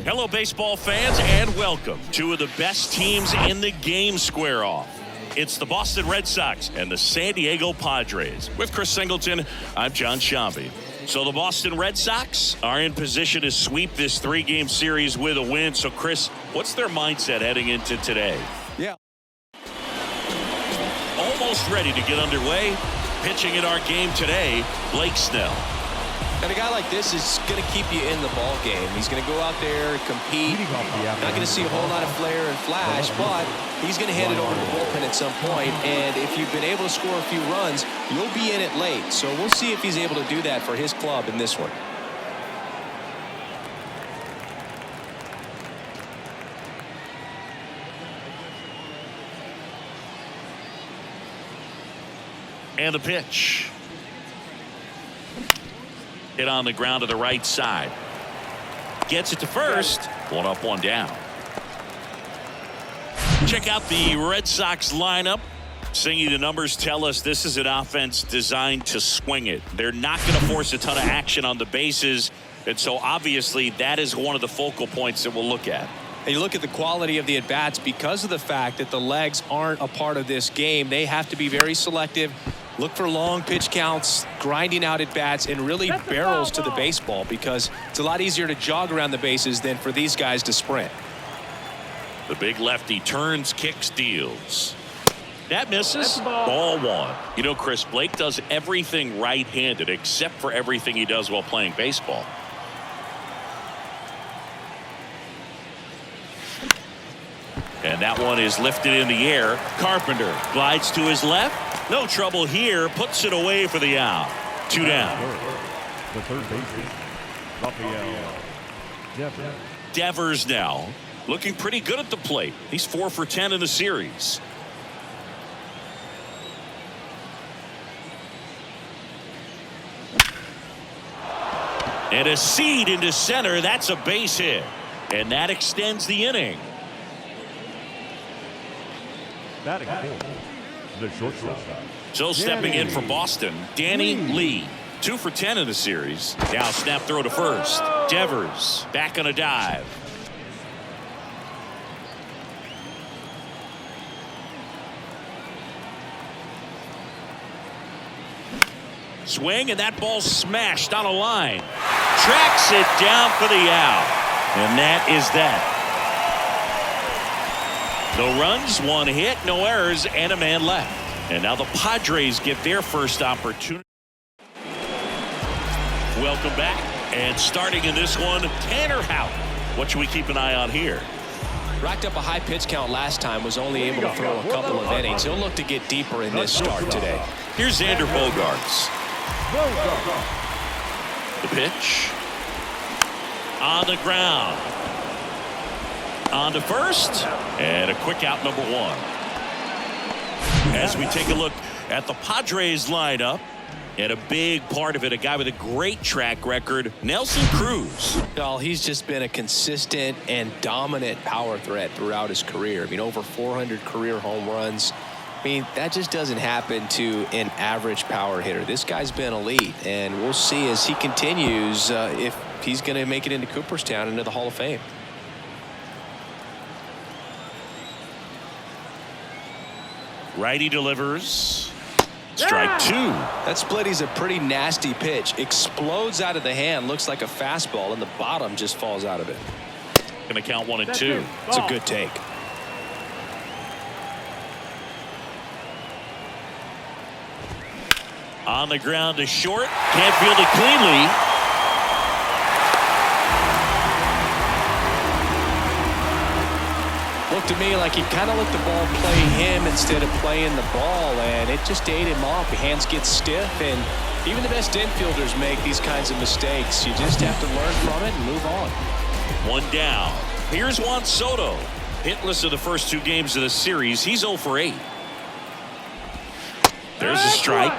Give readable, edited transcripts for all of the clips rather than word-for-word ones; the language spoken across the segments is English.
Hello, baseball fans, and welcome. Two of the best teams in the game square off. It's the Boston Red Sox and the San Diego Padres. With Chris Singleton, I'm John Shambi. So the Boston Red Sox are in position to sweep this three-game series with a win. So, Chris, what's their mindset heading into today? Yeah. Almost ready to get underway. Pitching in our game today, Blake Snell. And a guy like this is going to keep you in the ball game. He's going to go out there, compete. Not going to see a whole lot of flair and flash, but he's going to hand it over to the bullpen at some point. And if you've been able to score a few runs, you'll be in it late. So we'll see if he's able to do that for his club in this one. And the pitch. Hit on the ground to the right side. Gets it to first. One up, one down. Check out the Red Sox lineup. Singy, the numbers tell us this is an offense designed to swing it. They're not going to force a ton of action on the bases. And so obviously that is one of the focal points that we'll look at. And you look at the quality of the at-bats because of the fact that the legs aren't a part of this game. They have to be very selective. Look for long pitch counts, grinding out at bats, and really barrels to the baseball because it's a lot easier to jog around the bases than for these guys to sprint. The big lefty turns, kicks, deals. That misses. Ball one. You know, Chris, Blake does everything right-handed except for everything he does while playing baseball. And that one is lifted in the air. Carpenter glides to his left. No trouble here. Puts it away for the out. Two down. The third baseman, Rafael Devers now looking pretty good at the plate. He's 4 for 10 in the series. And a seed into center. That's a base hit. And that extends the inning. batting fourth, the shortstop. So stepping in for Boston, Danny Lee. 2 for 10 in the series. Now snap throw to first. Devers back on a dive. Swing, and that ball smashed on a line. Tracks it down for the out. And that is that. No runs, 1 hit, no errors, and a man left. And now the Padres get their first opportunity. Welcome back. And starting in this one, Tanner Houck. What should we keep an eye on here? Racked up a high pitch count last time, was only able to throw a couple of innings. He'll look to get deeper in this start today. Here's Xander Bogaerts. The pitch. On the ground. On to first. And a quick out, number 1. As we take a look at the Padres lineup, and a big part of it, a guy with a great track record, Nelson Cruz. Well, he's just been a consistent and dominant power threat throughout his career. I mean, over 400 career home runs. I mean, that just doesn't happen to an average power hitter. This guy's been elite, and we'll see as he continues if he's going to make it into Cooperstown, into the Hall of Fame. Righty delivers. Strike 2. That splitty's a pretty nasty pitch. Explodes out of the hand. Looks like a fastball, and the bottom just falls out of it. Going to count 1 and 2. It's a good take. On the ground to short. Can't field it cleanly. Looked to me like he kind of let the ball play him instead of playing the ball, and it just ate him off. The hands get stiff, and even the best infielders make these kinds of mistakes. You just have to learn from it and move on. 1 down. Here's Juan Soto. Hitless in the first 2 games of the series. He's 0 for 8. There's a strike.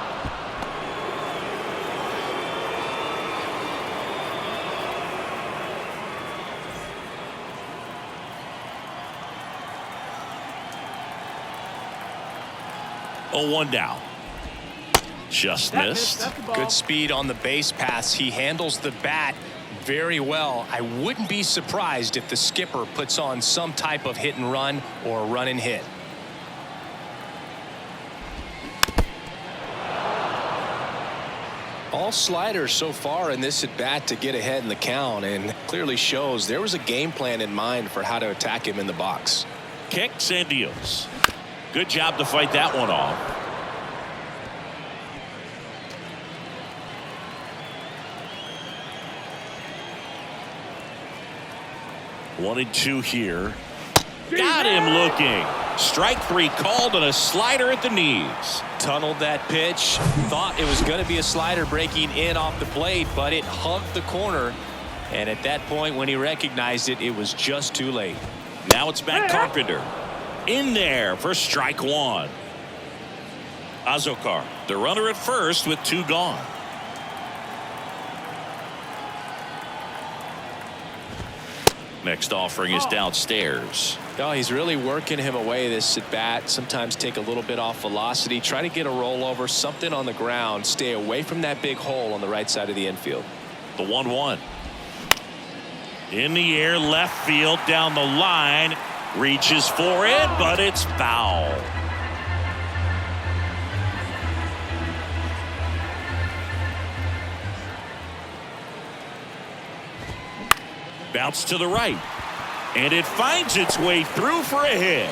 Oh, 1 down. Just missed. Good speed on the base pass. He handles the bat very well. I wouldn't be surprised if the skipper puts on some type of hit and run or run and hit. All sliders so far in this at bat to get ahead in the count, and clearly shows there was a game plan in mind for how to attack him in the box. Kicks and deals. Good job to fight that one off. One and two here. Got him looking. Strike three called and a slider at the knees. Tunneled that pitch. Thought it was going to be a slider breaking in off the plate, but it hugged the corner. And at that point, when he recognized it, it was just too late. Now it's Matt Carpenter. In there for strike one. Azokar, the runner at first with two gone. Next offering is downstairs. Oh, he's really working him away this at bat. Sometimes take a little bit off velocity. Try to get a rollover, something on the ground. Stay away from that big hole on the right side of the infield. The 1-1. In the air, left field, down the line. Reaches for it, but it's foul. Bounce to the right. And it finds its way through for a hit.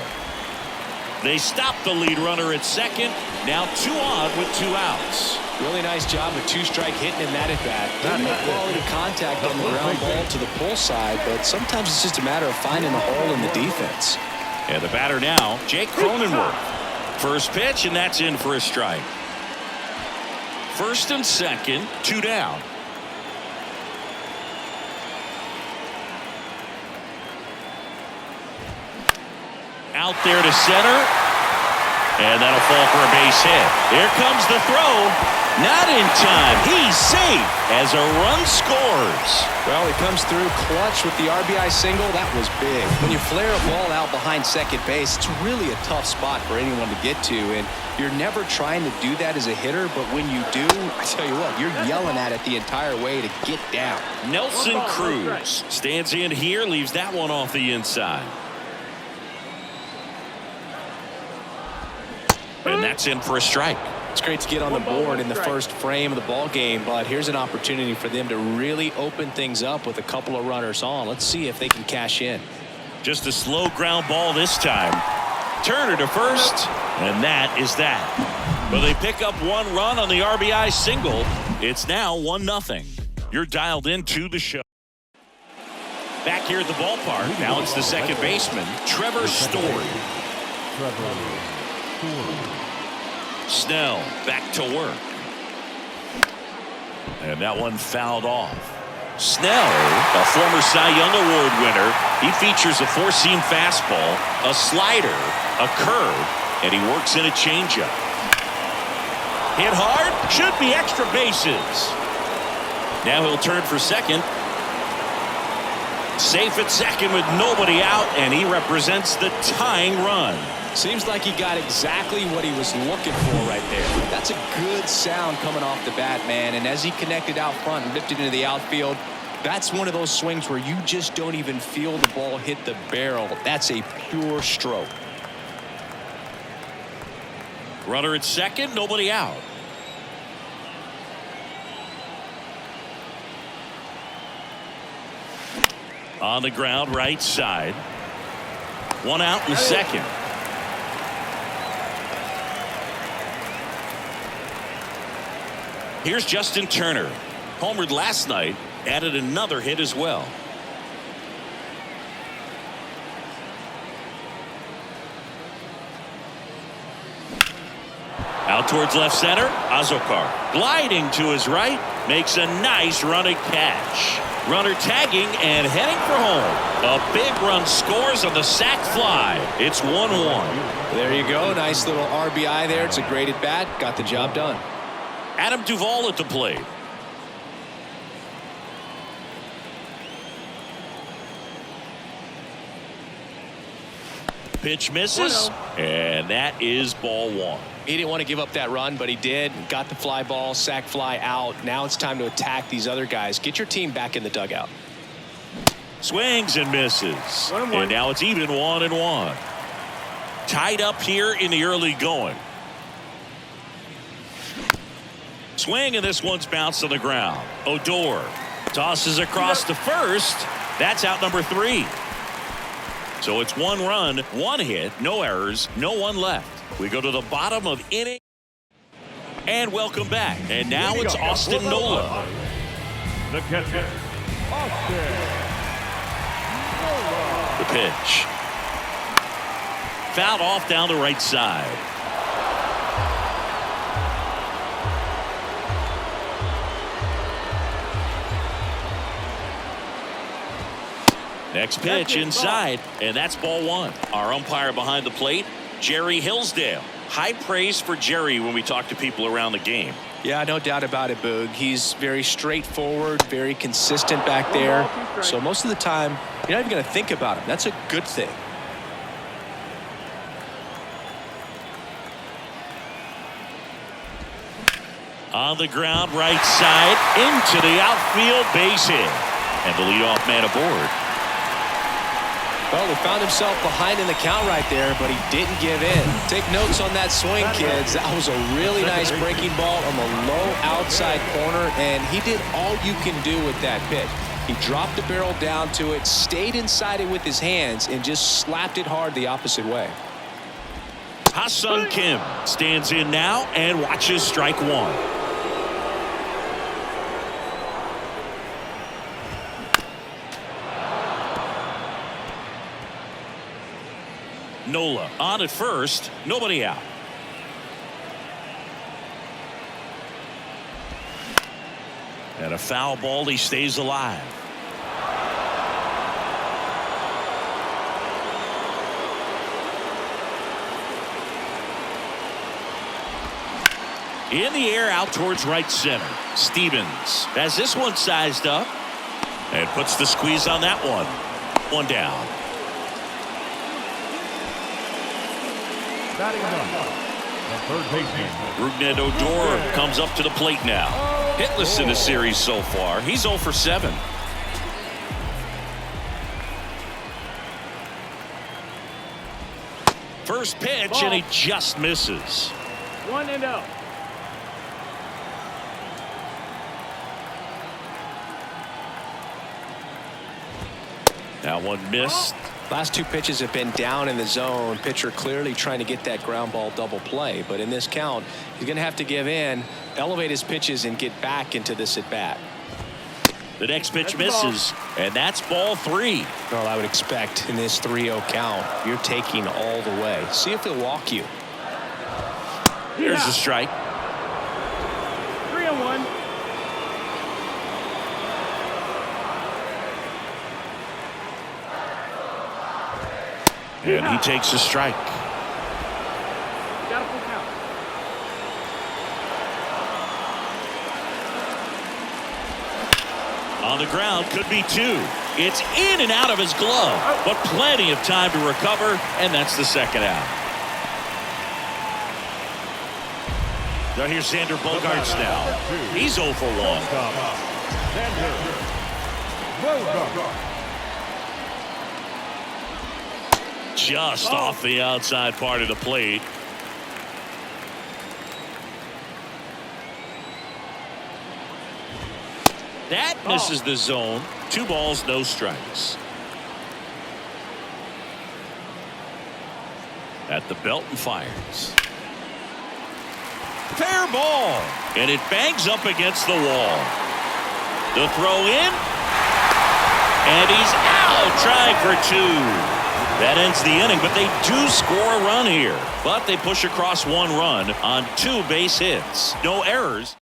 They stop the lead runner at second. Now 2 on with 2 outs. Really nice job with 2-strike hitting in that at bat. Didn't make quality contact on the ground ball to the pull side, but sometimes it's just a matter of finding a hole in the defense. And the batter now, Jake Cronenworth. First pitch, and that's in for a strike. First and second, 2 down. Out there to center. And that'll fall for a base hit. Here comes the throw. Not in time. He's safe as a run scores. Well, he comes through clutch with the RBI single. That was big. When you flare a ball out behind second base, it's really a tough spot for anyone to get to. And you're never trying to do that as a hitter. But when you do, I tell you what, you're yelling at it the entire way to get down. Nelson Cruz stands in here, leaves that one off the inside. And that's in for a strike. It's great to get on the board in the first frame of the ball game, but here's an opportunity for them to really open things up with a couple of runners on. Let's see if they can cash in. Just a slow ground ball this time. Turner to first, and that is that. But they pick up 1 run on the RBI single. It's now 1-0. You're dialed into the show. Back here at the ballpark, now it's the second baseman, Trevor Story. Snell back to work. And that one fouled off. Snell, a former Cy Young Award winner, he features a 4-seam fastball, a slider, a curve, and he works in a changeup. Hit hard, should be extra bases. Now he'll turn for second. Safe at second with nobody out, and he represents the tying run. Seems like he got exactly what he was looking for right there. That's a good sound coming off the bat, man. And as he connected out front and lifted into the outfield, that's one of those swings where you just don't even feel the ball hit the barrel. That's a pure stroke. Runner at second, nobody out. On the ground, right side. 1 out in the second. Here's Justin Turner. Homered last night, added another hit as well. Out towards left center, Azokar gliding to his right, makes a nice running catch. Runner tagging and heading for home. A big run scores on the sac fly. It's 1-1. There you go. Nice little RBI there. It's a great at bat. Got the job done. Adam Duvall at the plate. pitch misses, and that is ball one. He didn't want to give up that run, but he did. Got the fly ball, sac fly out. Now it's time to attack these other guys. Get your team back in the dugout. Swings and misses. And now it's even 1-1. Tied up here in the early going. Swing, and this one's bounced on the ground. Odor tosses across to first. That's out number 3. So it's 1 run, 1 hit, no errors, no one left. We go to the bottom of inning. And welcome back. And now it's Austin Nola. The catcher, Austin Nola. The pitch. Fouled off down the right side. Next pitch inside, and that's ball 1. Our umpire behind the plate, Jerry Hillsdale. High praise for Jerry when we talk to people around the game. Yeah, no doubt about it, Boog. He's very straightforward, very consistent back there. So most of the time, you're not even going to think about him. That's a good thing. On the ground, right side, into the outfield, base hit. And the leadoff man aboard. Well, he found himself behind in the count right there, but he didn't give in. Take notes on that swing, kids. That was a really nice breaking ball on the low outside corner, and he did all you can do with that pitch. He dropped the barrel down to it, stayed inside it with his hands, and just slapped it hard the opposite way. Ha-Sung Kim stands in now and watches strike 1. Nola on at first, nobody out. And a foul ball, he stays alive. In the air out towards right center. Stevens has this one sized up and puts the squeeze on that one. 1 down. Batting up, the third baseman. Rougned Odor comes up to the plate now. Hitless in the series so far. He's 0 for 7. First pitch, and he just misses. 1-0. That one missed. Last 2 pitches have been down in the zone. Pitcher clearly trying to get that ground ball double play. But in this count, he's going to have to give in, elevate his pitches, and get back into this at bat. The next pitch misses, and that's ball 3. Well, I would expect in this 3-0 count, you're taking all the way. See if he'll walk you. Here's the strike. 3-1. And he takes a strike. Got a full count. On the ground, could be 2. It's in and out of his glove, but plenty of time to recover, and that's the second out. Now here's Xander Bogaerts now. He's 0 for 1. Xander Bogaerts. Just off the outside part of the plate. That misses the zone. 2 balls, no strikes. At the belt and fires. Fair ball. And it bangs up against the wall. The throw in. And he's out, trying for 2. That ends the inning, but they do score a run here. But they push across 1 run on 2 base hits. No errors.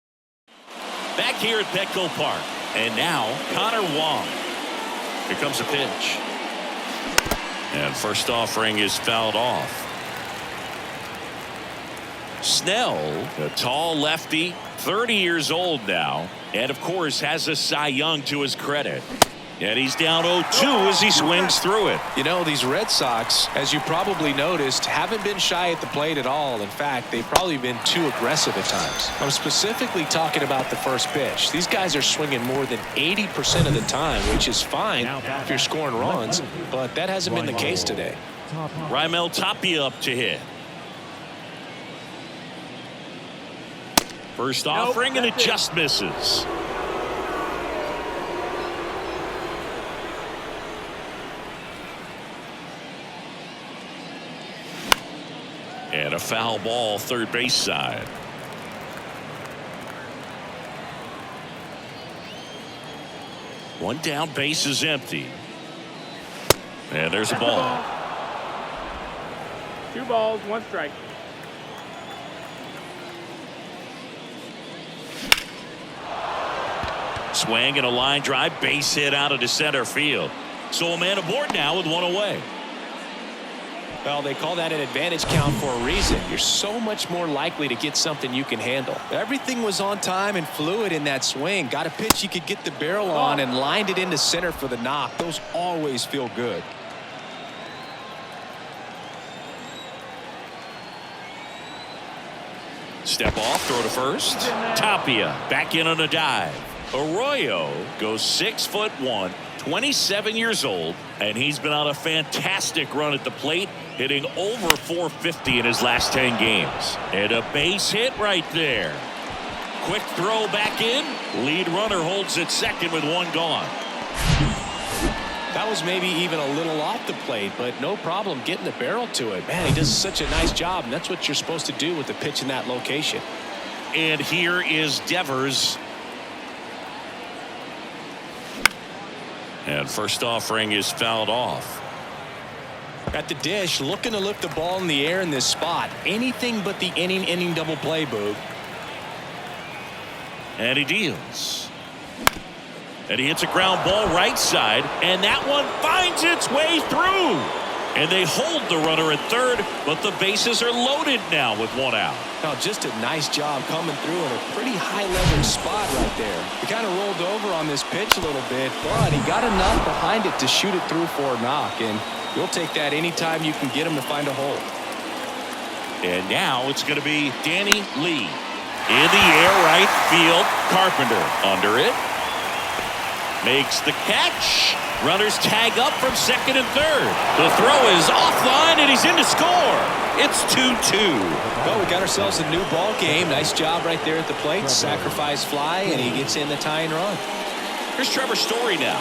Back here at Petco Park. And now, Connor Wong. Here comes a pitch. And first offering is fouled off. Snell, a tall lefty, 30 years old now. And, of course, has a Cy Young to his credit. And he's down 0-2 as he swings through it. You know, these Red Sox, as you probably noticed, haven't been shy at the plate at all. In fact, they've probably been too aggressive at times. I'm specifically talking about the first pitch. These guys are swinging more than 80% of the time, which is fine if you're scoring runs, but that hasn't been the case today. Raimel Tapia up to hit. First offering, and it just misses. And a foul ball, third base side. One down, base is empty. And there's a ball. 2 balls, 1 strike. Swing and a line drive, base hit out into center field. So a man aboard now with 1 away. Well, they call that an advantage count for a reason. You're so much more likely to get something you can handle. Everything was on time and fluid in that swing. Got a pitch you could get the barrel on and lined it into center for the knock. Those always feel good. Step off, throw to first. Tapia back in on a dive. Arroyo goes 6'1", 27 years old, and he's been on a fantastic run at the plate, hitting over 450 in his last 10 games. And a base hit right there. Quick throw back in. Lead runner holds at second with 1 gone. That was maybe even a little off the plate, but no problem getting the barrel to it. Man, he does such a nice job, and that's what you're supposed to do with the pitch in that location. And here is Devers. And first offering is fouled off. At the dish, looking to lift the ball in the air in this spot. Anything but the inning double play, Boog. And he deals. And he hits a ground ball right side, and that one finds its way through. And they hold the runner at third, but the bases are loaded now with 1 out. Now, just a nice job coming through in a pretty high leverage spot right there. He kind of rolled over on this pitch a little bit, but he got enough behind it to shoot it through for a knock, and you'll take that anytime you can get him to find a hole. And now it's going to be Danny Lee. In the air, right field. Carpenter under it. Makes the catch. Runners tag up from second and third. The throw is offline, and he's in to score. It's 2-2. Well, we got ourselves a new ball game. Nice job right there at the plate. Sacrifice fly, and he gets in the tying run. Here's Trevor Story now.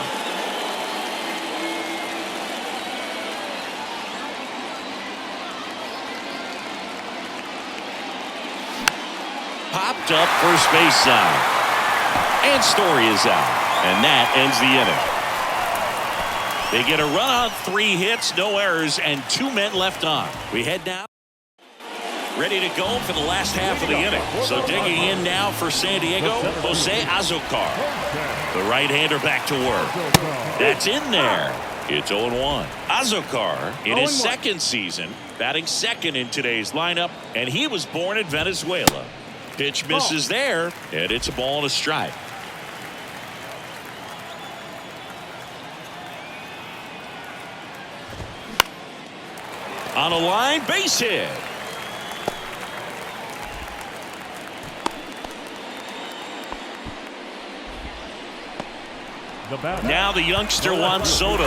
Popped up first base side. And Story is out. And that ends the inning. They get a run on 3 hits, no errors, and 2 men left on. We head now. Ready to go for the last half of the inning. So digging in now for San Diego, Jose Azocar. The right-hander back to work. That's in there. It's 0-1. Azocar in his second season, batting second in today's lineup, and he was born in Venezuela. Pitch misses there, and it's a ball and a strike. On a line, base hit. Now the youngster Juan Soto.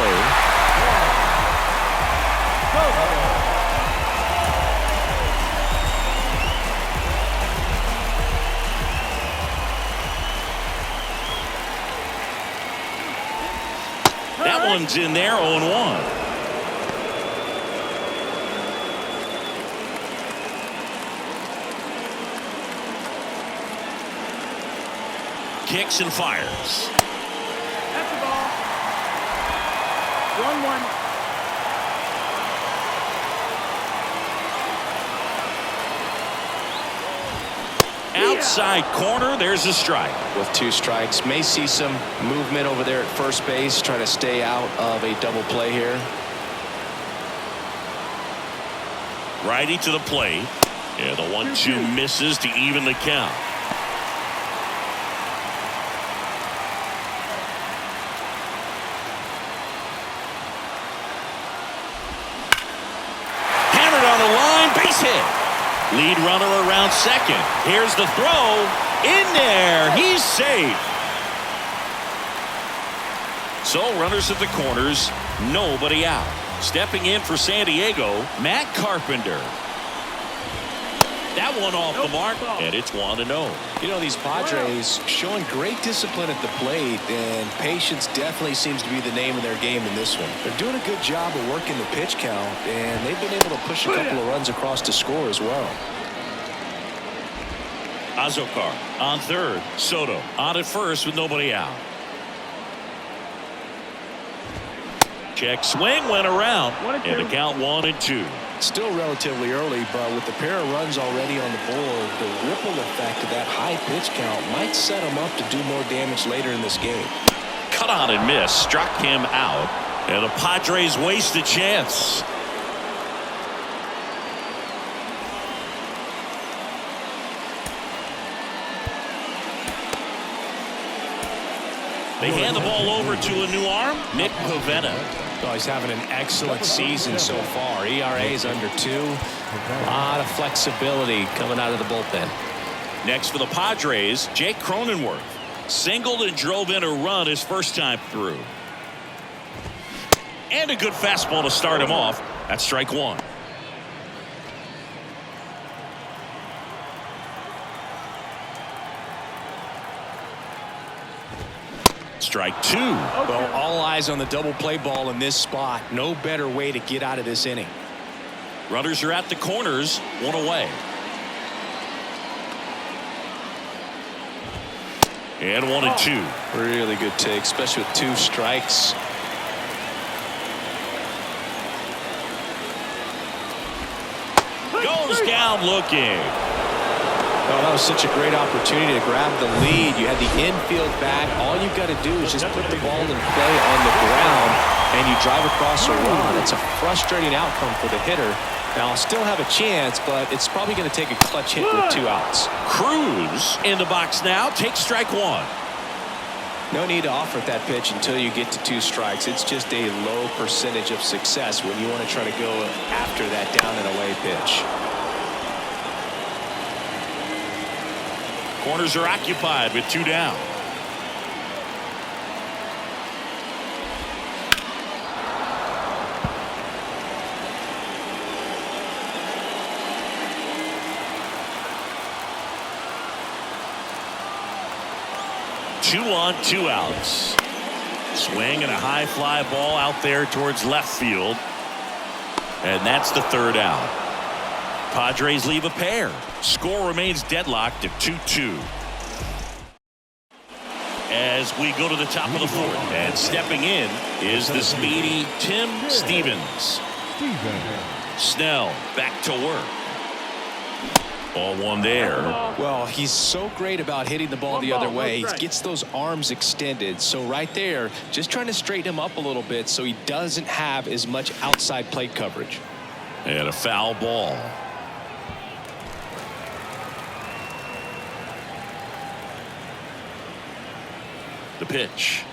That one's in there, 0-1. Kicks and fires. That's the ball. 1-1. Outside corner, there's a strike. With 2 strikes, may see some movement over there at first base, trying to stay out of a double play here. Righty to the plate. Yeah, the 1-2 misses to even the count. He's hit. Lead runner around second. Here's the throw. In there. He's safe. So runners at the corners. Nobody out. Stepping in for San Diego, Matt Carpenter. That one off the mark, and it's 1-0. You know, these Padres showing great discipline at the plate, and patience definitely seems to be the name of their game in this one. They're doing a good job of working the pitch count, and they've been able to push a couple of runs across to score as well. Azokar on third. Soto on at first with nobody out. Check swing went around, and the count 1-2. Still relatively early, but with the pair of runs already on the board, the ripple effect of that high pitch count might set them up to do more damage later in this game. Cut on and miss, struck him out, and the Padres waste a chance. They hand the ball over to a new arm, Nick Pivetta. Oh, he's having an excellent season so far. ERA is under 2. A lot of flexibility coming out of the bullpen. Next for the Padres, Jake Cronenworth. Singled and drove in a run his first time through. And a good fastball to start him off. That's strike 1. Strike 2. Well, all eyes on the double play ball in this spot. No better way to get out of this inning. Runners are at the corners, 1 away. And 1-2. Really good take, especially with 2 strikes. Goes down looking. Oh, that was such a great opportunity to grab the lead. You had the infield back. All you've got to do is just put the ball in play on the ground, and you drive across a run. It's a frustrating outcome for the hitter. Now, I'll still have a chance, but it's probably going to take a clutch hit with 2 outs. Cruz in the box now. Takes strike 1. No need to offer that pitch until you get to 2 strikes. It's just a low percentage of success when you want to try to go after that down and away pitch. Corners are occupied with 2 down. Two on, 2 outs. Swing and a high fly ball out there towards left field. And that's the 3rd out. Padres leave a pair. Score remains deadlocked at 2-2. As we go to the top of the 4th, and stepping in is the speedy Tim Stevens. Snell back to work. Ball 1 there. Well, he's so great about hitting the ball the other way. He gets those arms extended. So right there, just trying to straighten him up a little bit so he doesn't have as much outside plate coverage. And a foul ball. The pitch.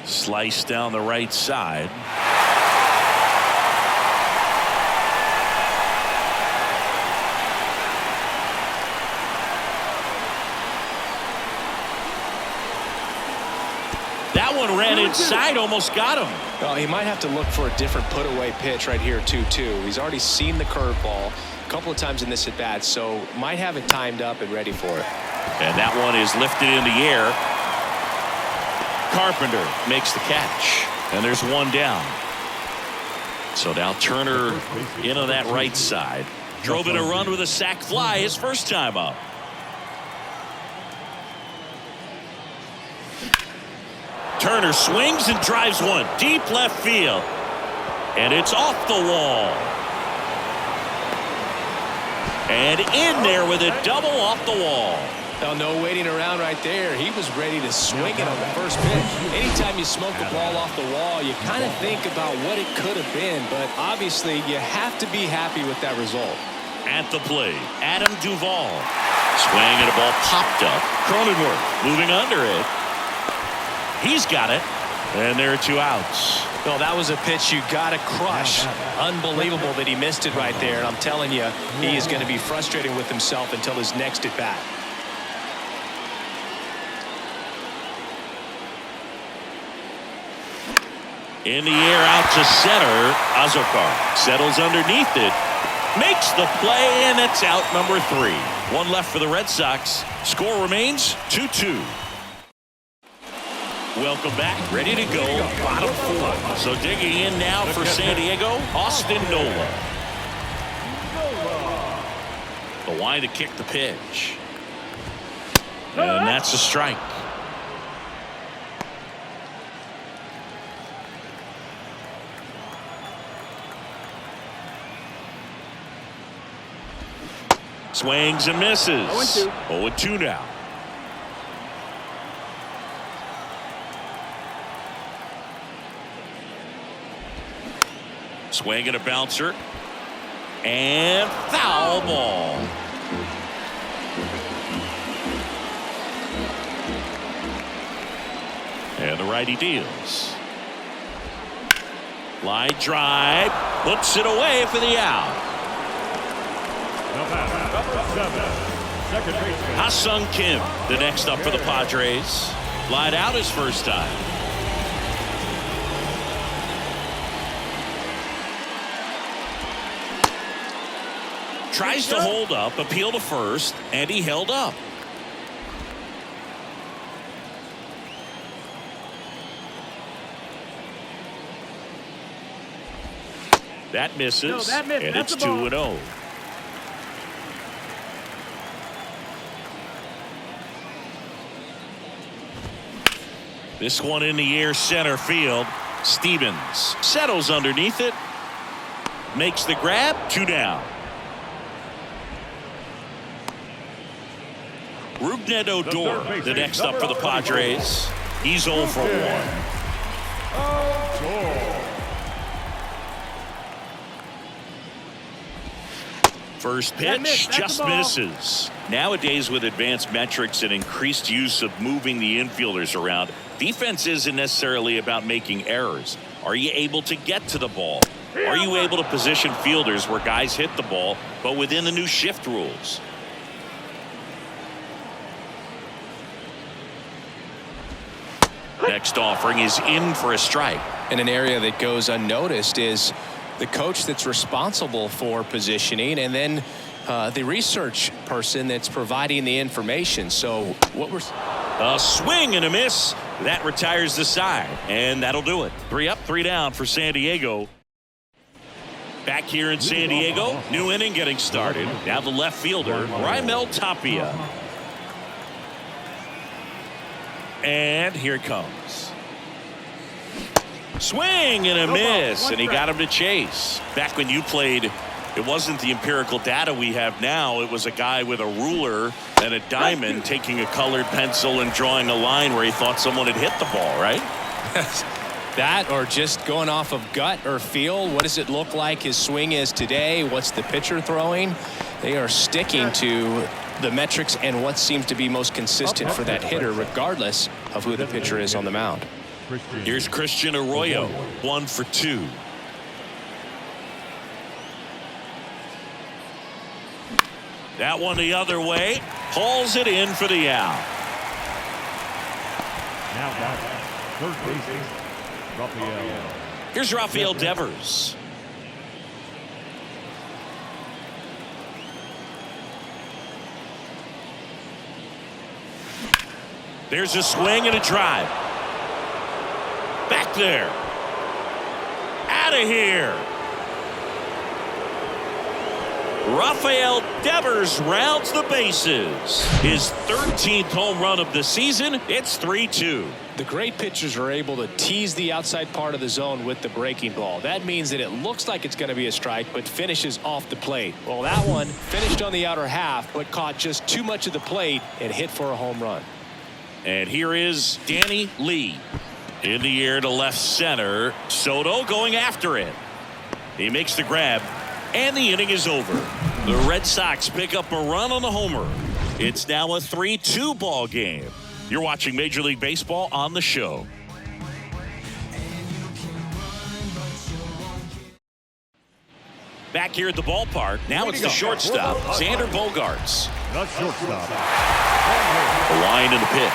Slice down the right side. That one ran inside, almost got him. Well, he might have to look for a different put-away pitch right here, 2-2. He's already seen the curveball a couple of times in this at-bat, so might have it timed up and ready for it. And that one is lifted in the air. Carpenter makes the catch. And there's 1 down. So now Turner into that right side. Drove in a run with a sac fly his first time up. Turner swings and drives one deep left field. And it's off the wall. And in there with a double off the wall. Now, no waiting around right there. He was ready to swing it on the first pitch. Anytime you smoke a ball off the wall, you kind of think about what it could have been. But obviously, you have to be happy with that result. At the plate, Adam Duvall. Swing and a ball popped up. Cronenworth moving under it. He's got it. And there are 2 outs. No, that was a pitch you got to crush. Unbelievable that he missed it right there. And I'm telling you, he is going to be frustrated with himself until his next at bat. In the air out to center. Azokar settles underneath it. Makes the play, and it's out number 3. One left for the Red Sox. Score remains 2-2. Welcome back. Ready to go. Bottom 4. So digging in now for San Diego, Austin Nola. The line to kick the pitch. And that's a strike. Swings and misses. 0-2 now. Swing and a bouncer. And foul ball. And the righty deals. Line drive. Puts it away for the out. Second baseman. Ha-Sung Kim, the next up for the Padres. Lied out his first time. Tries to hold up, appeal to first, and he held up. That misses, No, that missed. and That's it's the ball. 2-0. This one in the air center field. Stevens settles underneath it. Makes the grab. 2 down. Rougned Odor, the next up for the Padres. He's 0 for 1. First pitch just misses. Nowadays, with advanced metrics and increased use of moving the infielders around, defense isn't necessarily about making errors. Are you able to get to the ball? Are you able to position fielders where guys hit the ball, but within the new shift rules? Next offering is in for a strike. And an area that goes unnoticed is the coach that's responsible for positioning, and then the research person that's providing the information. So what we're... A swing and a miss. That retires the side, and that'll do it. 3 up, 3 down for San Diego. Back here in San Diego, new inning getting started. Now the left fielder, Raimel Tapia. And here it comes. Swing and a miss, and he got him to chase. Back when you played, it wasn't the empirical data we have now. It was a guy with a ruler and a diamond taking a colored pencil and drawing a line where he thought someone had hit the ball, right? That, or just going off of gut or feel. What does it look like his swing is today? What's the pitcher throwing? They are sticking to the metrics and what seems to be most consistent for that hitter, regardless of who the pitcher is on the mound. Here's Christian Arroyo, 1 for 2. That one the other way, hauls it in for the out. Now back, third baseman, Rafael. Here's Rafael Devers. There's a swing and a drive. Back there. Out of here. Rafael Devers rounds the bases. His 13th home run of the season. It's 3-2. The great pitchers are able to tease the outside part of the zone with the breaking ball. That means that it looks like it's going to be a strike, but finishes off the plate. Well, that one finished on the outer half, but caught just too much of the plate and hit for a home run. And here is Danny Lee. In the air to left center. Soto going after it. He makes the grab, and the inning is over. The Red Sox pick up a run on the homer. It's now a 3-2 ball game. You're watching Major League Baseball on the show. Back here at the ballpark, now it's the shortstop, Xander Bogaerts. The shortstop. The line and the pitch.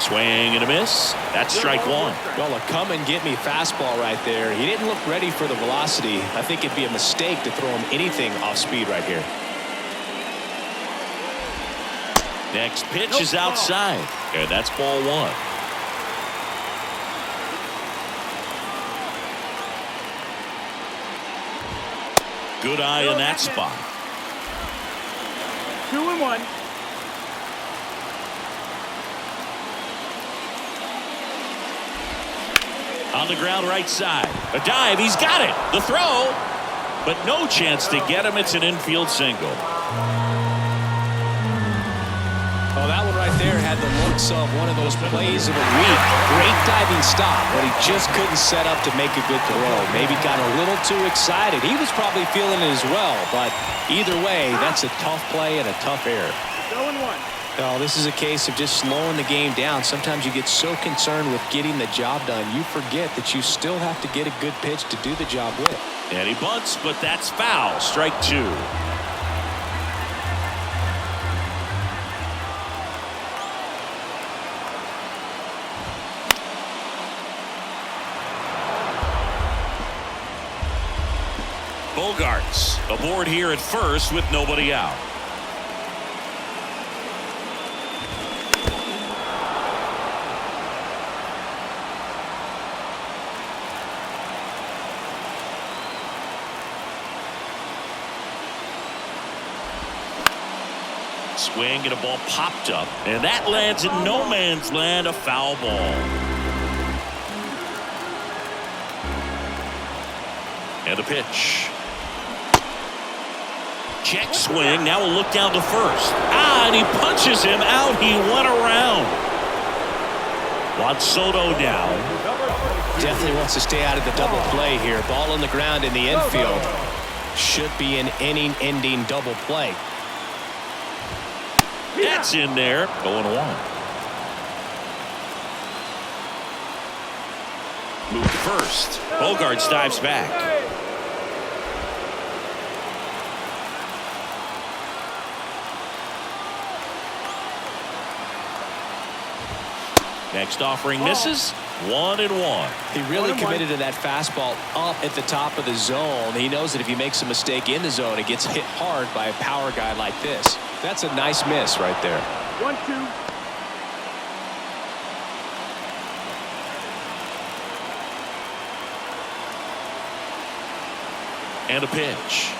Swing and a miss. That's strike one. Well, a come and get me fastball right there. He didn't look ready for the velocity. I think it'd be a mistake to throw him anything off speed right here. Next pitch is outside, and that's ball one. Good eye in that spot. 2-1. On the ground right side. A dive. He's got it. The throw. But no chance to get him. It's an infield single. Oh, that one right there had the looks of one of those plays of the week. Great diving stop, but he just couldn't set up to make a good throw. Maybe got a little too excited. He was probably feeling it as well, but either way, that's a tough play and a tough error. 0-1. No, this is a case of just slowing the game down. Sometimes you get so concerned with getting the job done, you forget that you still have to get a good pitch to do the job with. And he bunts, but that's foul. Strike two. Bogaerts aboard here at first with nobody out. Swing and a ball popped up, and that lands in no man's land, a foul ball. And a pitch. Check swing. Now we'll look down to first. And he punches him out. He went around. Juan Soto now. Definitely wants to stay out of the double play here. Ball on the ground in the infield. Should be an inning-ending double play. That's in there. 0-1. Move to first. Bogaerts dives back. Next offering misses. 1-1. He really committed to that fastball up at the top of the zone. He knows that if he makes a mistake in the zone, it gets hit hard by a power guy like this. That's a nice miss right there. 1-2. And a pitch.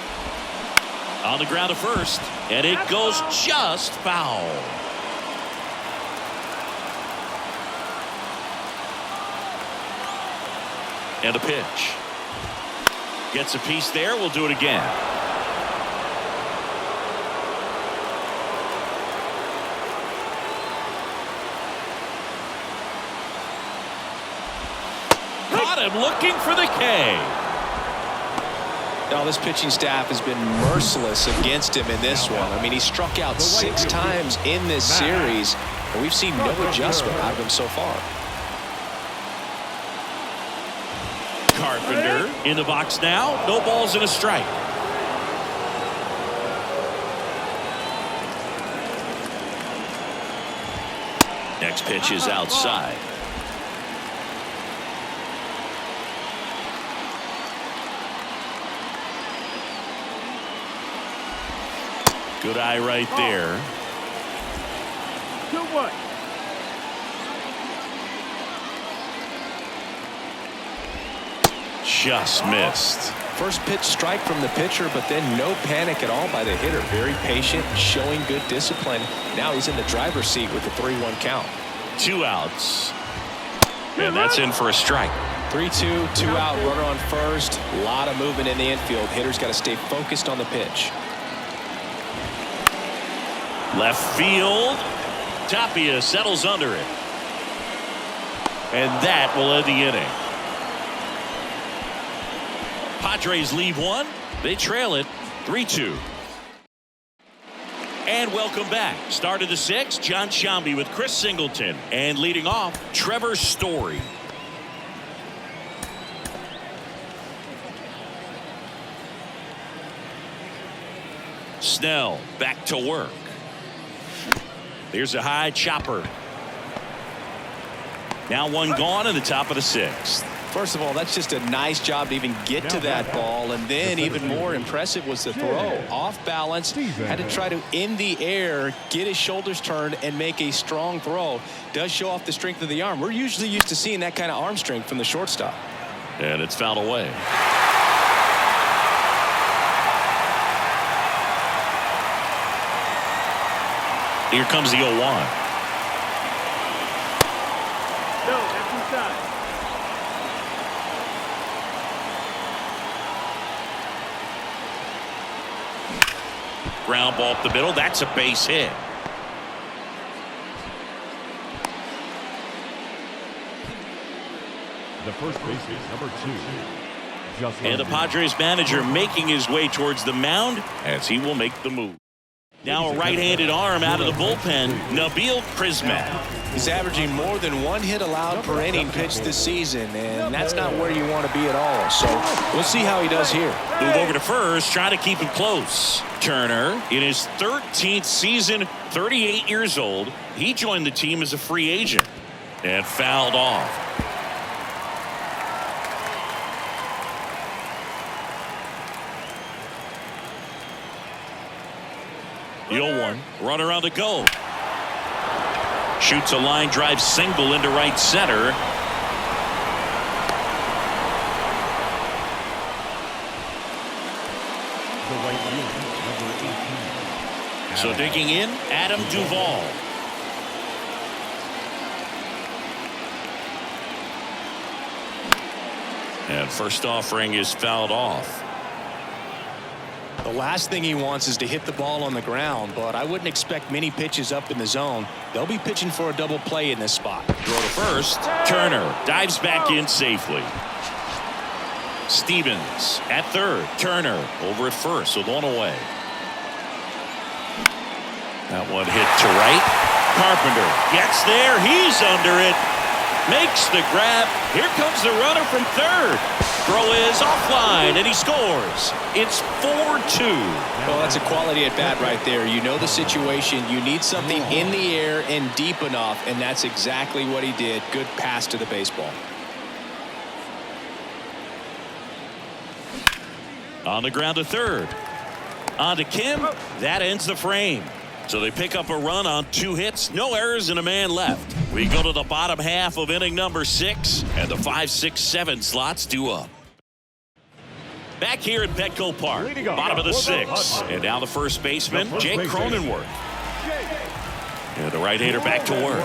On the ground to first. And it goes just foul. And a pitch. Gets a piece there. We'll do it again. Caught him looking for the K. Now this pitching staff has been merciless against him in this one. I mean, he struck out 6 times in this series, and we've seen no adjustment out of him so far. Carpenter in the box now. No balls and a strike. Next pitch is outside. Good eye right there. 2-1. Just missed. First pitch strike from the pitcher, but then no panic at all by the hitter. Very patient, showing good discipline. Now he's in the driver's seat with the 3-1 count. 2 outs. And that's in for a strike. 3-2, 2 out, runner on first. A lot of movement in the infield. Hitter's got to stay focused on the pitch. Left field. Tapia settles under it. And that will end the inning. Padres leave one. They trail it 3-2. And welcome back. Start of the 6th. John Sciambi with Chris Singleton. And leading off, Trevor Story. Snell back to work. Here's a high chopper. Now one gone in the top of the 6th. First of all, that's just a nice job to even get to that ball, and then even more impressive was the throw. Off balance, had to try to in the air, get his shoulders turned, and make a strong throw. Does show off the strength of the arm. We're usually used to seeing that kind of arm strength from the shortstop. And it's fouled away. Here comes the 0-1. No, that's inside. Ground ball up the middle. That's a base hit. The first baseman, number 2. And the Padres manager making his way towards the mound as he will make the move. Now a right-handed arm out of the bullpen, Nabil Prismat. He's averaging more than 1 hit allowed per inning pitched this season, and that's not where you want to be at all. So we'll see how he does here. Move over to first, trying to keep him close. Turner, in his 13th season, 38 years old, he joined the team as a free agent and fouled off. The 0-1, runner on the go. Shoots a line drive single into right center. The right fielder, number 18. So digging in, Adam Duvall. And first offering is fouled off. The last thing he wants is to hit the ball on the ground, but I wouldn't expect many pitches up in the zone. They'll be pitching for a double play in this spot. Throw to first. Turner dives back in safely. Stevens at third. Turner over at first with one away. That one hit to right. Carpenter gets there. He's under it. Makes the grab. Here comes the runner from third. Throw is offline, and he scores. It's 4-2. Well, that's a quality at bat right there. You know the situation. You need something in the air and deep enough, and that's exactly what he did. Good pass to the baseball. On the ground to third. On to Kim. That ends the frame. So they pick up a run on 2 hits, no errors, and a man left. We go to the bottom half of inning number 6, and the 5, 6, 7 slots due up. Back here at Petco Park, bottom of the 6th, and now the first baseman, Jake Cronenworth. And the right-hander back to work.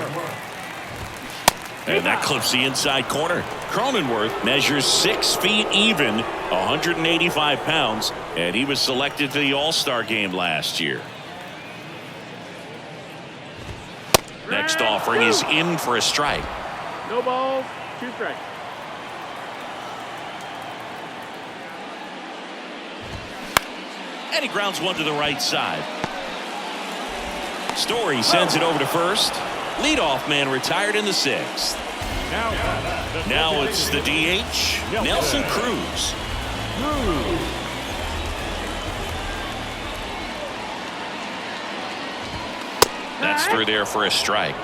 And that clips the inside corner. Cronenworth measures 6 feet even, 185 pounds, and he was selected to the All-Star game last year. Next offering is in for a strike. No balls, 2 strikes. And he grounds one to the right side. Story sends it over to first. Leadoff man retired in the 6th. Now it's the DH, Nelson Cruz. That's through there for a strike.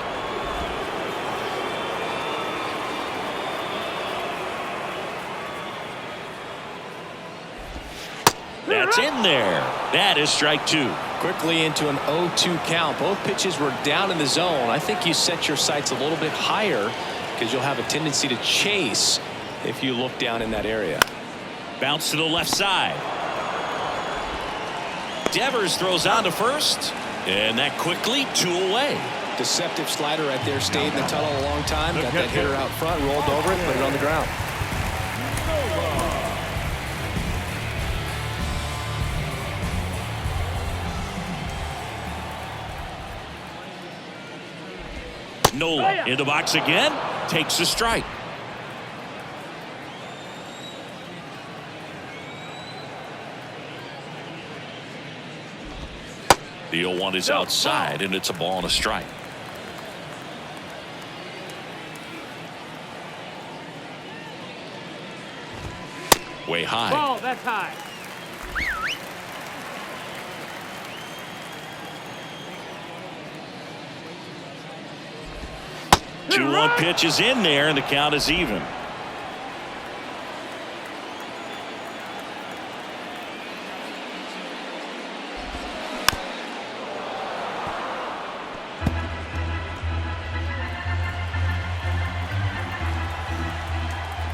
That's in there. That is strike 2. Quickly into an 0-2 count. Both pitches were down in the zone. I think you set your sights a little bit higher because you'll have a tendency to chase if you look down in that area. Bounce to the left side. Devers throws on to first. And that quickly 2 away. Deceptive slider right there. Stayed in the tunnel a long time. Got that hitter out front. Rolled over it. Put it on the ground. Nola in the box again. Takes a strike. The 0-1 is outside, and it's a ball and a strike. Way high. Ball, that's high. 2-1 pitch is in there, and the count is even.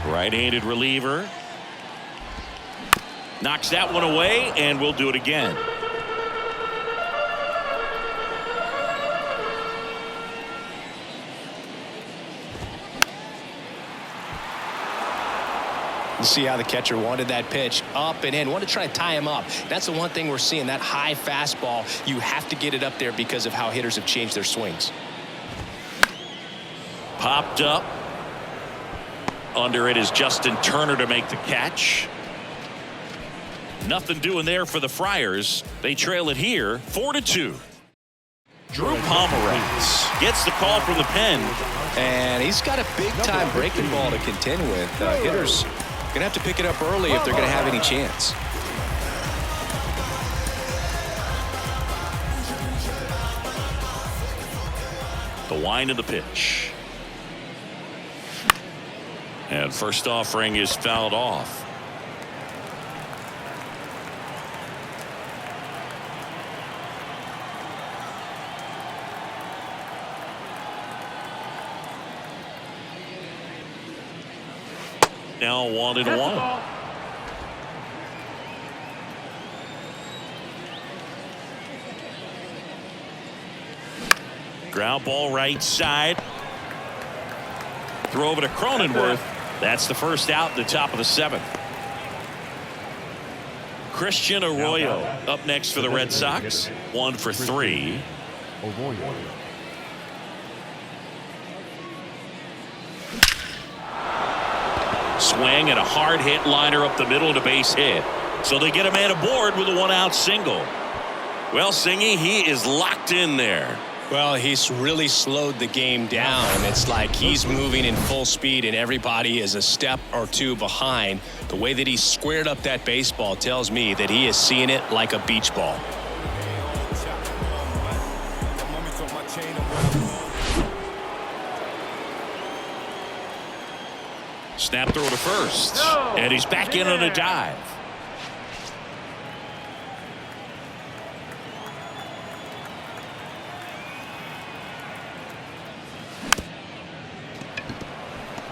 Right-handed reliever. Knocks that one away, and we'll do it again. You see how the catcher wanted that pitch up and in, wanted to try and tie him up. That's the one thing we're seeing, that high fastball. You have to get it up there because of how hitters have changed their swings. Popped up. Under it is Justin Turner to make the catch. Nothing doing there for the Friars. They trail it here 4-2. Drew Pomeranz gets the call from the pen. And he's got a big-time breaking ball to contend with. Hitters going to have to pick it up early if they're going to have any chance. The wind of the pitch. And first offering is fouled off. Now 1-1. Ground ball right side. Throw over to Cronenworth. That's the first out in the top of the 7th. Christian Arroyo up next for the Red Sox. 1 for 3. Swing and a hard hit liner up the middle and a base hit. So they get a man aboard with a 1-out single. Well, Singy, he is locked in there. Well, he's really slowed the game down. It's like he's moving in full speed and everybody is a step or two behind. The way that he squared up that baseball tells me that he is seeing it like a beach ball. Snap throw to first. And he's back in on a dive.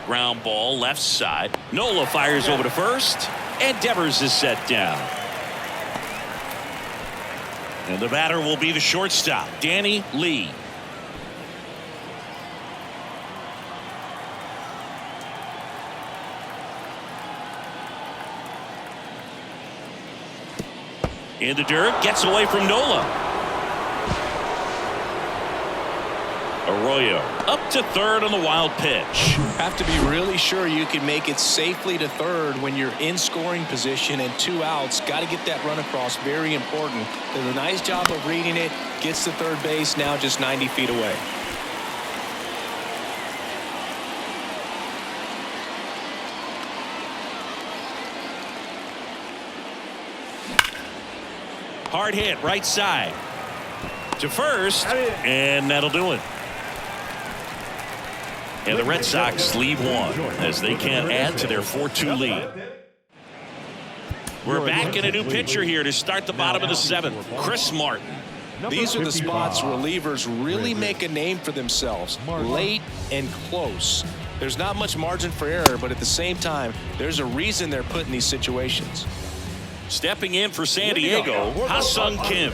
Ground ball left side. Nola fires over to first, and Devers is set down. And the batter will be the shortstop, Danny Lee. In the dirt, gets away from Nola. Arroyo up to third on the wild pitch. Have to be really sure you can make it safely to third when you're in scoring position and 2 outs. Got to get that run across. Very important. Does a nice job of reading it. Gets to third base, now just 90 feet away. Hard hit right side to first, and that'll do it. And the Red Sox lead 1 as they can't add to their 4-2 lead. We're back in a new pitcher here to start the bottom of the 7th. Chris Martin. These are the spots relievers really make a name for themselves. Late and close. There's not much margin for error, but at the same time, there's a reason they're put in these situations. Stepping in for San Diego, Ha-Sung Kim.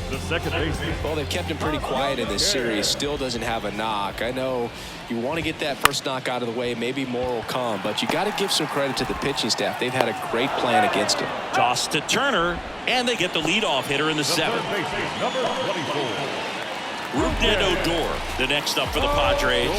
The second baseman. Well, they've kept him pretty quiet in this series. Still doesn't have a knock. I know you want to get that first knock out of the way. Maybe more will come, but you got to give some credit to the pitching staff. They've had a great plan against him. Toss to Turner, and they get the leadoff hitter in the 7th. Number 24. Rougned Odor, the next up for the Padres.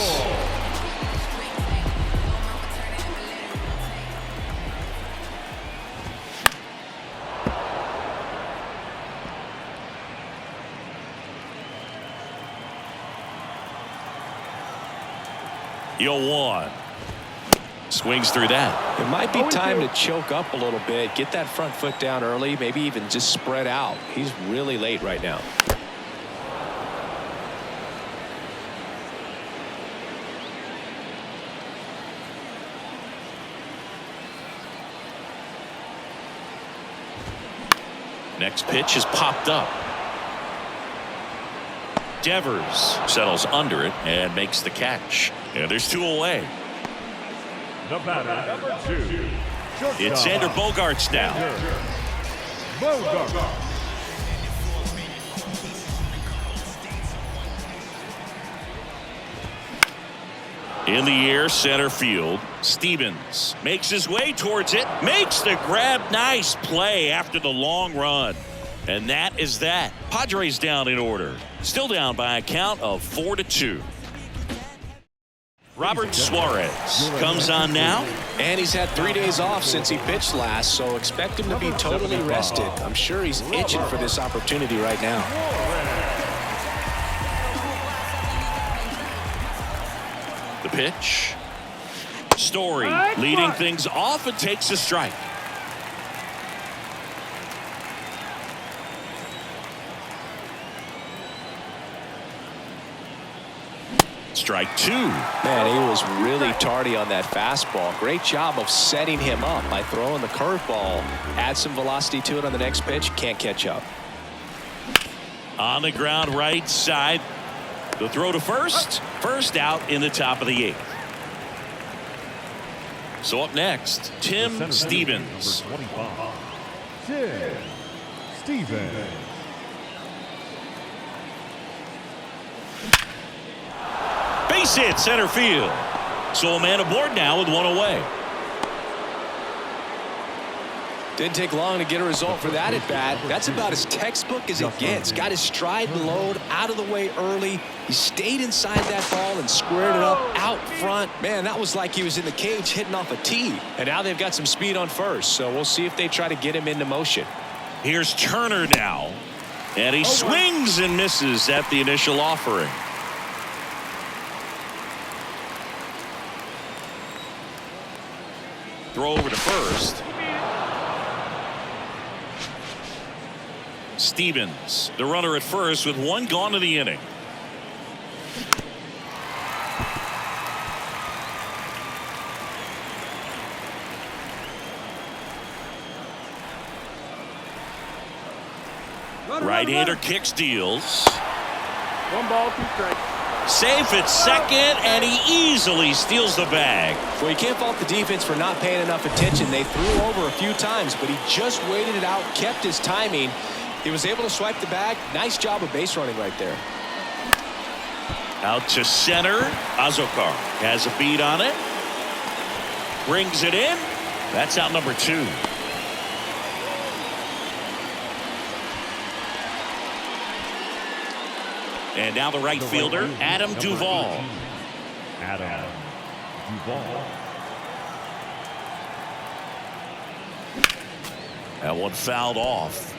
Yo, 1. Swings through that. It might be time to choke up a little bit, get that front foot down early, maybe even just spread out. He's really late right now. Next pitch is popped up. Devers settles under it and makes the catch. And there's 2 away. The batter, number 2. It's Xander Bogaerts now. Bogart. In the air, center field. Stevens makes his way towards it. Makes the grab. Nice play after the long run. And that is that. Padres down in order. Still down by a count of 4-2. Robert Suarez comes on now. And he's had 3 days off since he pitched last, so expect him to be totally rested. I'm sure he's itching for this opportunity right now. The pitch. Story leading things off and takes a strike. Strike 2. Man, he was really tardy on that fastball. Great job of setting him up by throwing the curveball. Add some velocity to it on the next pitch. Can't catch up. On the ground right side. The throw to first. First out in the top of the 8th. So up next, Tim Stevens. Number 25. Tim Stevens. Base hit center field. So a man aboard now with 1 away. Didn't take long to get a result for that at bat. That's about as textbook as it gets. Got his stride and load out of the way early. He stayed inside that ball and squared it up out front. Man, that was like he was in the cage hitting off a tee. And now they've got some speed on first, so we'll see if they try to get him into motion. Here's Turner now. And he swings and misses at the initial offering. Throw over to first. Stevens, the runner at first with 1 gone to the inning. Right-hander kicks, deals. 1 ball, 2 strikes. Safe at second, and he easily steals the bag. Well, you can't fault the defense for not paying enough attention. They threw over a few times, but he just waited it out, kept his timing. He was able to swipe the bag. Nice job of base running right there. Out to center. Azokar has a beat on it. Brings it in. That's out number 2. And now the right fielder, Adam Duvall. Adam Duvall. That one fouled off.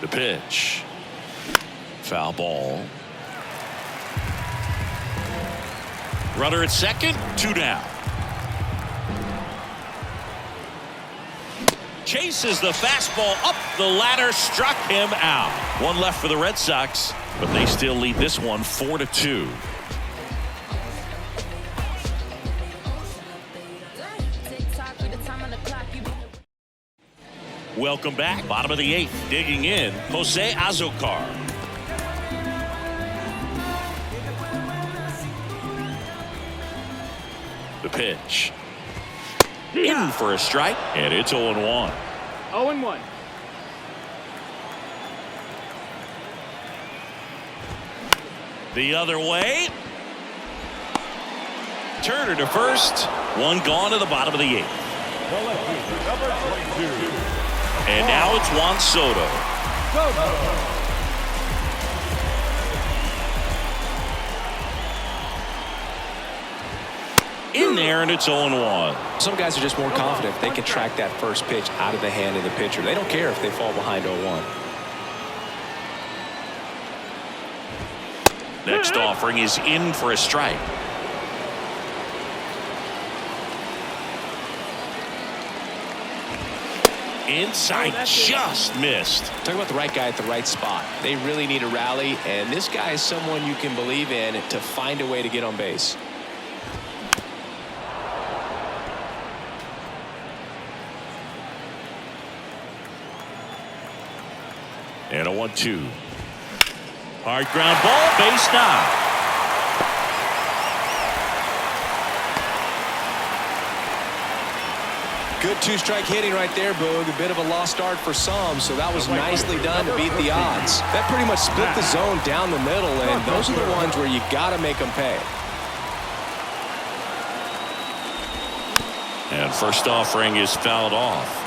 The pitch. Foul ball. Runner at second, 2 down. Chases the fastball up the ladder, struck him out. 1 left for the Red Sox, but they still lead this one 4-2. Welcome back. Bottom of the 8th. Digging in, Jose Azokar. The pitch. In for a strike, and it's 0-1. 0-1. The other way. Turner to first. 1 gone to the bottom of the 8th. Number 22. And now it's Juan Soto. In there, and it's 0-1. Some guys are just more confident if they can track that first pitch out of the hand of the pitcher. They don't care if they fall behind 0-1. Next offering is in for a strike. Inside, just missed. Talk about the right guy at the right spot. They really need a rally, and this guy is someone you can believe in to find a way to get on base. And a 1-2. Hard ground ball, base knock. Good two-strike hitting right there, Boog. A bit of a lost start for some, so that was nicely done to beat the odds. That pretty much split the zone down the middle, and those are the ones where you got to make them pay. And first offering is fouled off.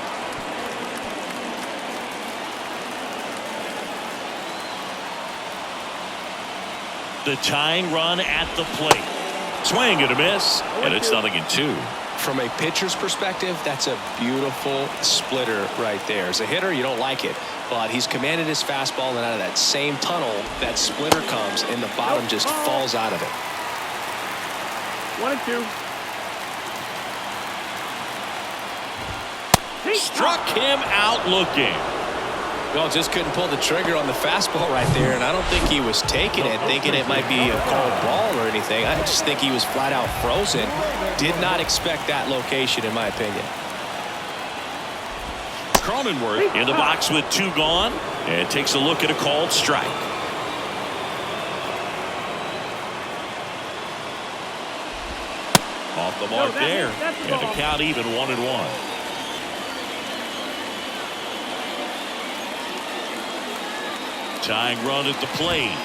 The tying run at the plate. Swing and a miss, and it's 0-2. From a pitcher's perspective, that's a beautiful splitter right there. As a hitter, you don't like it, but he's commanded his fastball, and out of that same tunnel, that splitter comes, and the bottom just falls out of it. 1-2. Struck him out looking. Well, just couldn't pull the trigger on the fastball right there, and I don't think he was taking it, thinking it might be a called ball or anything. I just think he was flat out frozen. Did not expect that location, in my opinion. Cronenworth in the box with 2 gone, and takes a look at a called strike. Off the mark there, and the count even 1-1. Tying run at the plate.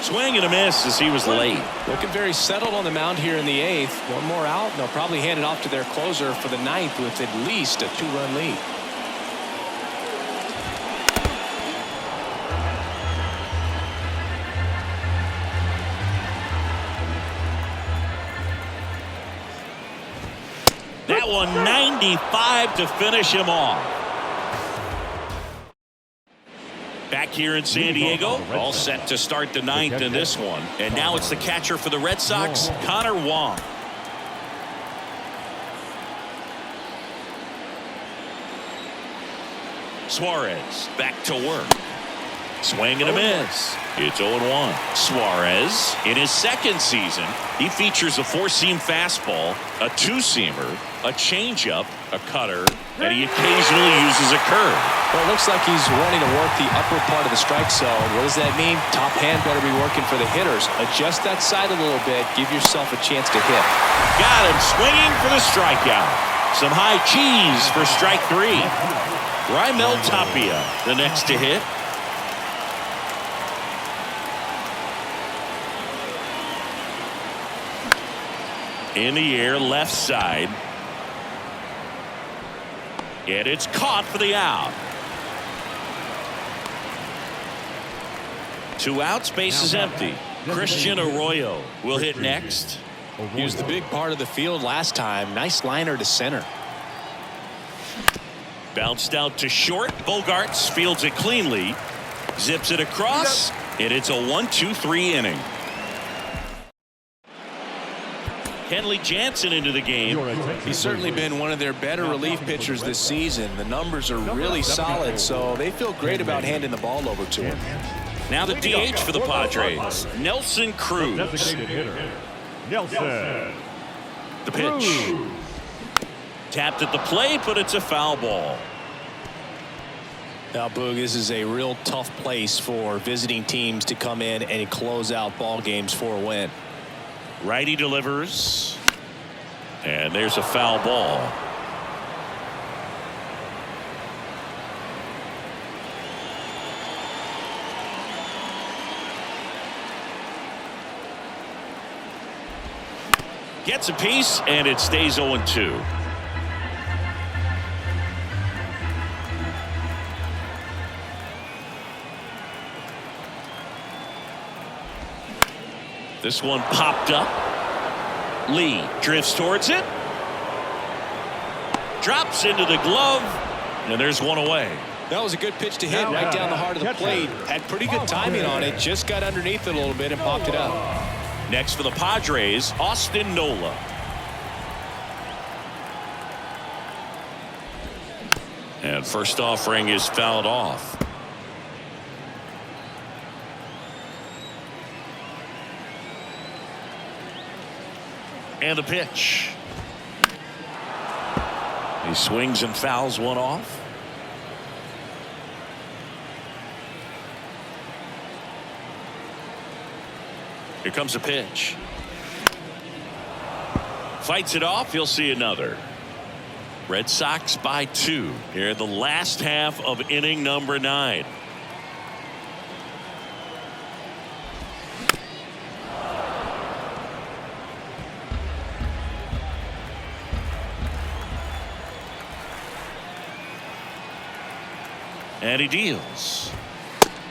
Swing and a miss as he was late. Looking very settled on the mound here in the 8th. One more out, and they'll probably hand it off to their closer for the 9th with at least a 2-run lead. That one 95 to finish him off. Back here in San Diego, all set to start the 9th in this one. And now it's the catcher for the Red Sox, Connor Wong. Suarez back to work. Swing and a miss. It's 0-1. Suarez, in his second season, he features a 4-seam fastball, a 2-seamer, a changeup, a cutter, and he occasionally uses a curve. Well, it looks like he's wanting to work the upper part of the strike zone. What does that mean? Top hand better be working for the hitters. Adjust that side a little bit. Give yourself a chance to hit. Got him swinging for the strikeout. Some high cheese for strike 3. Raimel Tapia, the next to hit. In the air, left side. And it's caught for the out. 2 outs, base is empty. Christian Arroyo will hit next. He was the big part of the field last time. Nice liner to center. Bounced out to short. Bogarts fields it cleanly. Zips it across. And it's a 1-2-3 inning. Kenley Jansen into the game. He's certainly been one of their better relief pitchers this season. The numbers are really solid, so they feel great about handing the ball over to him. Now the DH for the Padres, Nelson Cruz. Designated hitter, Nelson. The pitch. Tapped at the plate, but it's a foul ball. Now, Boog, this is a real tough place for visiting teams to come in and close out ball games for a win. Righty delivers. And there's a foul ball. Gets a piece, and it stays 0-2. This one popped up. Lee drifts towards it. Drops into the glove. And there's one away. That was a good pitch to hit right down the heart of the plate. Had pretty good timing on it. Just got underneath it a little bit and popped it up. Next for the Padres, Austin Nola. And first offering is fouled off. And the pitch. He swings and fouls one off. Here comes a pitch. Fights it off. He'll see another. Red Sox by 2 here in the last half of inning number 9. And he deals.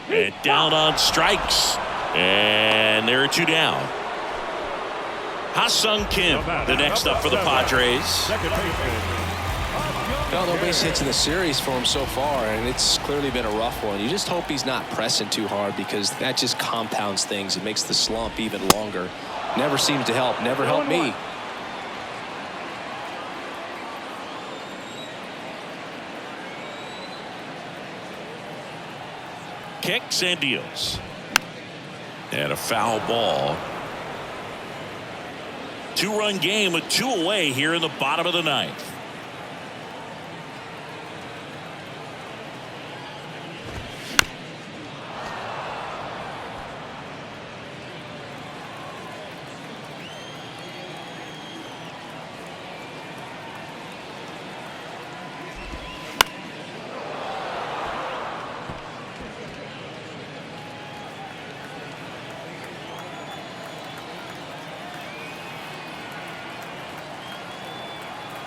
And down on strikes. And there are 2 down. Ha-Sung Kim, the next up for the Padres. Second baseman. No base hits in the series for him so far, and it's clearly been a rough one. You just hope he's not pressing too hard, because that just compounds things. It makes the slump even longer. Never seems to help. Never helped me. Kicks and deals. And a foul ball. 2-run game with 2 away here in the bottom of the 9th.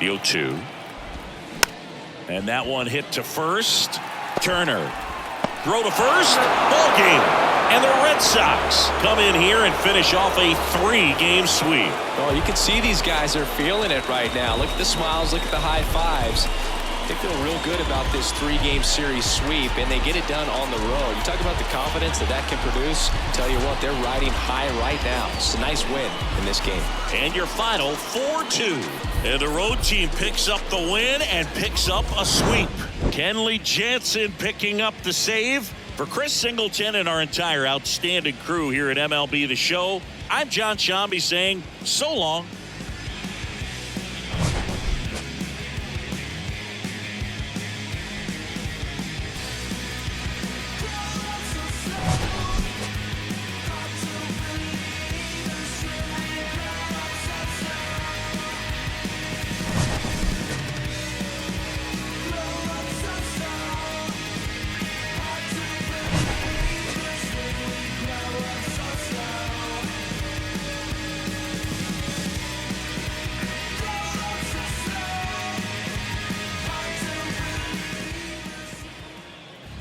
The 0-2. And that one hit to first. Turner. Throw to first. Ball game. And the Red Sox come in here and finish off a 3-game sweep. Oh, you can see these guys are feeling it right now. Look at the smiles. Look at the high fives. They feel real good about this 3-game series sweep, and they get it done on the road. You talk about the confidence that can produce. Tell you what, they're riding high right now. It's a nice win in this game. And your final 4-2. And the road team picks up the win and picks up a sweep. Kenley Jansen picking up the save. For Chris Singleton and our entire outstanding crew here at MLB The Show, I'm John Shambi saying so long.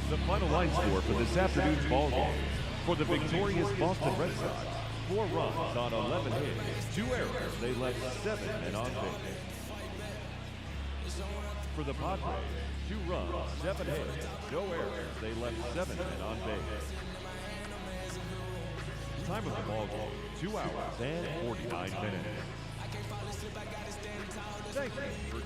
The final line score for this afternoon's ball game. For the victorious Boston Red Sox, 4 runs on 11 hits, 2 errors. They left 7 men on base. For the Padres, 2 runs, 7 hits, no errors. They left 7 men on base. Time of the ball game, 2 hours and 49 minutes. Thank you for